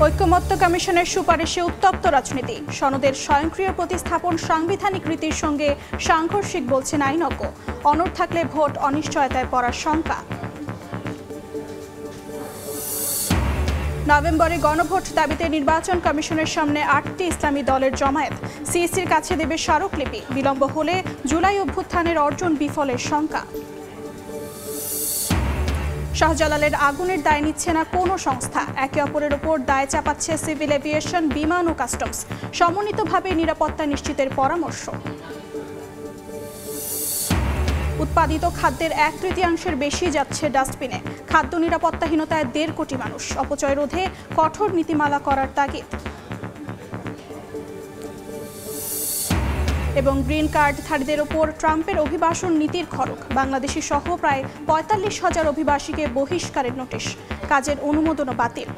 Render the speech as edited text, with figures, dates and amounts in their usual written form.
ঐক্যমত্য কমিশনের সুপারিশে উত্তপ্ত রাজনীতি, সনদের স্বয়ংক্রিয় প্রতিস্থাপন সাংবিধানিক রীতির সঙ্গে সাংঘর্ষিক বলছেন আইনজ্ঞ। অনড় থাকলে ভোট অনিশ্চয়তায় পড়ার শঙ্কা। নভেম্বরে গণভোট দাবিতে নির্বাচন কমিশনের সামনে 8টি ইসলামী দলের জমায়েত। সিইসির কাছে দেবে স্মারকলিপি, বিলম্ব হলে জুলাই অভ্যুত্থানের অর্জন বিফলের শঙ্কা। শাহজালালের আগুনের দায় নিচ্ছে না কোনো সংস্থা, একে অপরের ওপর দায় চাপাচ্ছে সিভিল এভিয়েশন, বিমান ও কাস্টমস। সমন্বিতভাবে নিরাপত্তা নিশ্চিতের পরামর্শ। উৎপাদিত খাদ্যের 1/3 বেশি যাচ্ছে ডাস্টবিনে। খাদ্য নিরাপত্তাহীনতায় 1.5 কোটি মানুষ। অপচয় রোধে কঠোর নীতিমালা করার তাগিদ। এবং গ্রিন কার্ডধারীদের ওপর ট্রাম্পের অভিবাসন নীতির খড়গ। বাংলাদেশি সহ প্রায় 45,000 অভিবাসীকে বহিষ্কারের নোটিশ, কাজের অনুমোদনও বাতিল।